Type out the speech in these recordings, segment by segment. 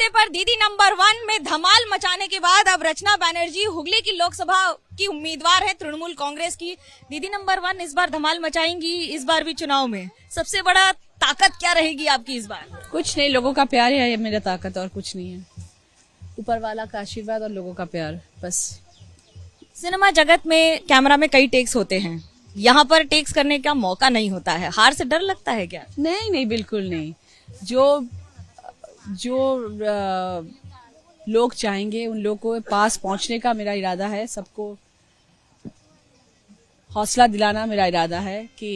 मौके पर दीदी नंबर 1 में धमाल मचाने के बाद अब रचना बनर्जी हुगली की लोकसभा की उम्मीदवार है तृणमूल कांग्रेस की। दीदी नंबर 1 इस बार धमाल मचाएंगी, इस बार भी चुनाव में सबसे बड़ा ताकत क्या रहेगी आपकी इस बार? कुछ नहीं, लोगों का प्यार है मेरा ताकत, और कुछ नहीं है। ऊपर वाला का आशीर्वाद और लोगों का प्यार, बस। सिनेमा जगत में कैमरा में कई टेक्स होते हैं, यहाँ पर टेक्स करने का मौका नहीं होता है, हार से डर लगता है क्या? नहीं नहीं, बिल्कुल नहीं। जो लोग चाहेंगे उन लोगों के पास पहुंचने का मेरा इरादा है। सबको हौसला दिलाना मेरा इरादा है कि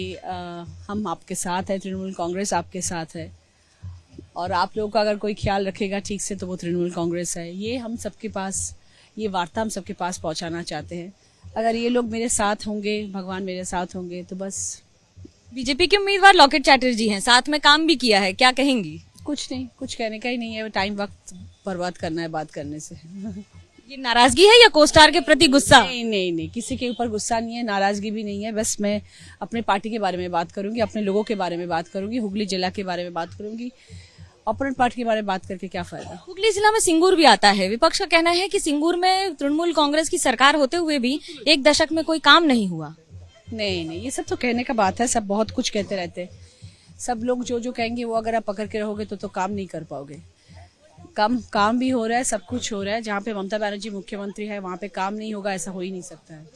हम आपके साथ हैं, तृणमूल कांग्रेस आपके साथ है, और आप लोगों का अगर कोई ख्याल रखेगा ठीक से तो वो तृणमूल कांग्रेस है। ये हम सबके पास, ये वार्ता हम सबके पास पहुंचाना चाहते हैं। अगर ये लोग मेरे साथ होंगे, भगवान मेरे साथ होंगे, तो बस। बीजेपी के उम्मीदवार लॉकेट चैटर्जी हैं, साथ में काम भी किया है, क्या कहेंगी? कुछ नहीं, कुछ कहने का ही नहीं है। टाइम वक्त बर्बाद करना है बात करने से। ये नाराजगी है या कोस्टार के प्रति गुस्सा? नहीं नहीं नहीं, किसी के ऊपर गुस्सा नहीं है, नाराजगी भी नहीं है। बस मैं अपने पार्टी के बारे में बात करूंगी, अपने लोगों के बारे में बात करूंगी, हुगली जिला के बारे में बात करूंगी। अपोनेंट पार्टी के बारे में बात करके क्या फायदा। हुगली जिला में सिंगूर भी आता है। विपक्ष का कहना है कि सिंगूर में तृणमूल कांग्रेस की सरकार होते हुए भी 1 दशक में कोई काम नहीं हुआ। नहीं नहीं, ये सब तो कहने का बात है। सब बहुत कुछ कहते रहते हैं। सब लोग जो जो कहेंगे वो अगर आप पकड़ के रहोगे तो काम नहीं कर पाओगे। काम भी हो रहा है, सब कुछ हो रहा है। जहाँ पे ममता बनर्जी मुख्यमंत्री है वहाँ पे काम नहीं होगा, ऐसा हो ही नहीं सकता है।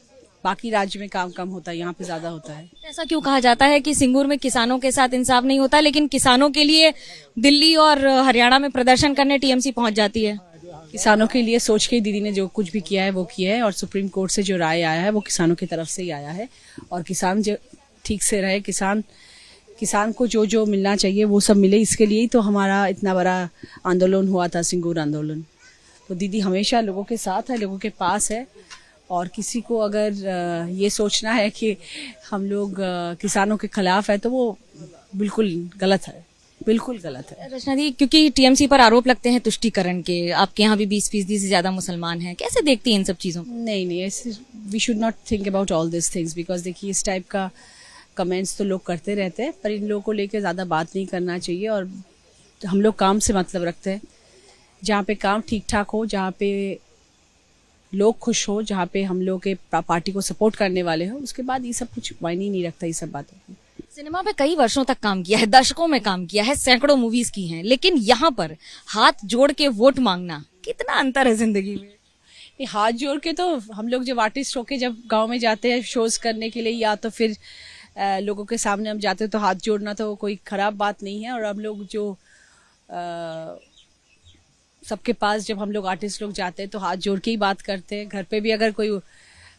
बाकी राज्य में काम कम होता है, यहाँ पे ज्यादा होता है। ऐसा क्यों कहा जाता है कि सिंगूर में किसानों के साथ इंसाफ नहीं होता, लेकिन किसानों के लिए दिल्ली और हरियाणा में प्रदर्शन करने टीएमसी पहुंच जाती है? किसानों के लिए सोच के दीदी ने जो कुछ भी किया है वो किया है, और सुप्रीम कोर्ट से जो राय आया है वो किसानों की तरफ से ही आया है। और किसान जो ठीक से रहे, किसान को जो जो मिलना चाहिए वो सब मिले, इसके लिए ही तो हमारा इतना बड़ा आंदोलन हुआ था, सिंगूर आंदोलन। तो दीदी हमेशा लोगों के साथ है, लोगों के पास है। और किसी को अगर ये सोचना है कि हम लोग किसानों के खिलाफ है तो वो बिल्कुल गलत है, बिल्कुल गलत है। रचना दी, क्योंकि टीएमसी पर आरोप लगते हैं तुष्टीकरण के, आपके यहाँ भी 20% से ज्यादा मुसलमान हैं, कैसे देखती हैं इन सब चीजों को? नहीं, we should not think about all this things, because देखिए इस टाइप का कमेंट्स तो लोग करते रहते हैं, पर इन लोगों को लेकर ज्यादा बात नहीं करना चाहिए। और हम लोग काम से मतलब रखते हैं। जहाँ पे काम ठीक ठाक हो, जहाँ पे लोग खुश हो, जहाँ पे हम लोग के पार्टी को सपोर्ट करने वाले हो, उसके बाद ये सब कुछ मायने नहीं रखता ये सब बातों की। सिनेमा में कई वर्षों तक काम किया है, दशकों में काम किया है, सैकड़ों मूवीज की हैं, लेकिन यहाँ पर हाथ जोड़ के वोट मांगना, कितना अंतर है जिंदगी में? ये हाथ जोड़ के तो हम लोग जब आर्टिस्ट होके जब गांव में जाते हैं शोज करने के लिए, या तो फिर लोगों के सामने हम जाते हैं, तो हाथ जोड़ना तो कोई खराब बात नहीं है। और हम लोग जो सबके पास जब हम लोग आर्टिस्ट लोग जाते हैं तो हाथ जोड़ के ही बात करते हैं। घर पे भी अगर कोई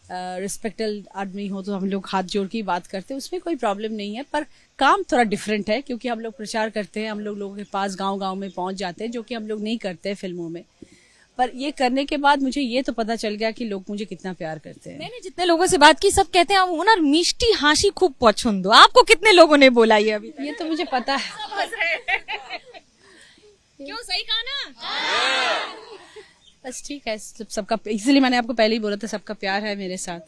रिस्पेक्टेबल आदमी हो तो हम लोग हाथ जोड़ के ही बात करते हैं, उसमें कोई प्रॉब्लम नहीं है। पर काम थोड़ा डिफरेंट है, क्योंकि हम लोग प्रचार करते हैं, हम लोग लोगों के पास गांव गांव में पहुंच जाते हैं, जो कि हम लोग नहीं करते हैं फिल्मों में। पर ये करने के बाद मुझे ये तो पता चल गया कि लोग मुझे कितना प्यार करते हैं। मैंने जितने लोगों से बात की सब कहते हैं आप ओनर मिष्टी हाशी खूब पसंद हो। आपको कितने लोगों ने बोला ये अभी? ये तो मुझे पता है। क्यों, सही कहा ना? बस ठीक है, सबका, इसलिए मैंने आपको पहले ही बोला था सबका प्यार है मेरे साथ।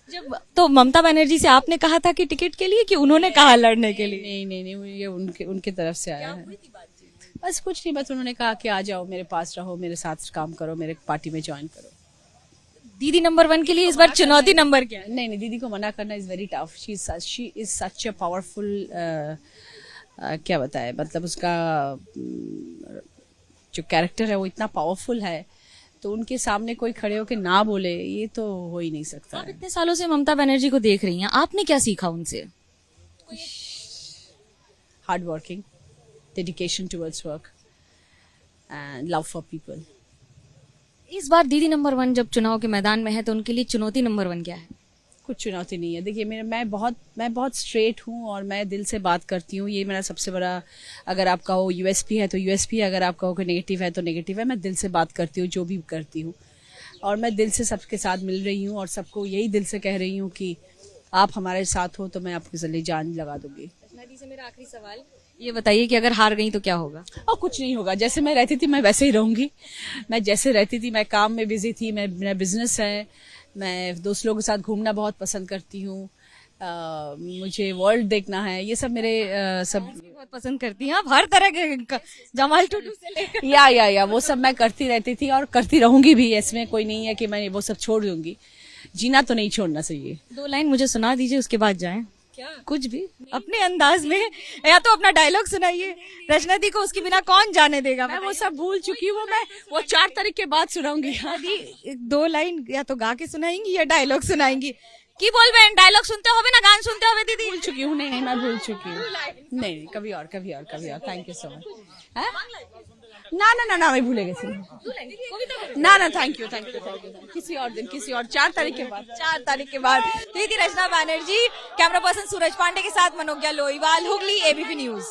जब तो ममता बनर्जी से आपने कहा था कि टिकट के लिए, कि उन्होंने कहा लड़ने के लिए? नहीं, ये उनके तरफ से आया है। बस कुछ नहीं, बस उन्होंने कहा कि आ जाओ मेरे पास रहो, मेरे साथ काम करो, मेरे पार्टी में ज्वाइन करो। दीदी नंबर 1 के लिए इस बार चुनौती नंबर क्या है? नहीं, दीदी को मना करना is very tough. She is such a powerful, क्या बताए, मतलब उसका जो कैरेक्टर है वो इतना पावरफुल है, तो उनके सामने कोई खड़े होके ना बोले, ये तो हो ही नहीं सकता। आप इतने सालों से ममता बनर्जी को देख रही हैं, आपने क्या सीखा उनसे? Hard working, dedication towards work and love for people. इस बार दीदी नंबर 1 जब चुनाव के मैदान में है तो उनके लिए चुनौती नंबर 1 क्या है? कुछ चुनौती नहीं है। देखिए मैं बहुत स्ट्रेट हूँ और मैं दिल से बात करती हूँ। ये मेरा सबसे बड़ा, अगर आपका हो यूएसपी है तो यूएसपी है, अगर आपका हो कोई नेगेटिव है तो नेगेटिव है। मैं दिल से बात करती हूँ, जो भी करती हूँ, और मैं दिल से सबके साथ मिल रही हूँ और सबको यही दिल से कह रही हूँ कि आप हमारे साथ हो तो मैं आपके जरिए जान लगा दूंगी। रचना दी से मेरा आखिरी सवाल ये बताइए कि अगर हार गई तो क्या होगा? और कुछ नहीं होगा, जैसे मैं रहती थी मैं वैसे ही रहूंगी। मैं जैसे रहती थी, मैं काम में बिजी थी, मेरा बिजनेस है, मैं दोस्त लोगों के साथ घूमना बहुत पसंद करती हूँ, मुझे वर्ल्ड देखना है, ये सब मेरे सब बहुत पसंद करती हैं आप हर तरह के जमाल टुडू से लेकर। या वो सब मैं करती रहती थी और करती रहूंगी भी। इसमें कोई नहीं है कि मैं वो सब छोड़ दूंगी। जीना तो नहीं छोड़ना चाहिए। 2 लाइन मुझे सुना दीजिए, उसके बाद जाएं। क्या कुछ भी अपने अंदाज में, या तो अपना डायलॉग सुनाइए। रचना दी को उसके बिना कौन जाने देगा। मैं वो सब भूल चुकी हूँ। मैं वो 4 तारीख के बाद सुनाऊंगी। दी 2 लाइन या तो गा के सुनाएंगी या डायलॉग सुनाएंगी। की बोलबेन डायलॉग सुनते हो ना गान सुनते हो दीदी? भूल चुकी हूँ। नहीं मैं भूल चुकी हूँ। नहीं कभी और थैंक यू सो मच। ना मैं भूले गई ना थैंक यू किसी और दिन, किसी और 4 तारीख के बाद। 4 तारीख के बाद। तो ये थी रचना बैनर्जी। कैमरा पर्सन सूरज पांडे के साथ मनोज्ञा लोईवाल, हुगली, एबीपी न्यूज।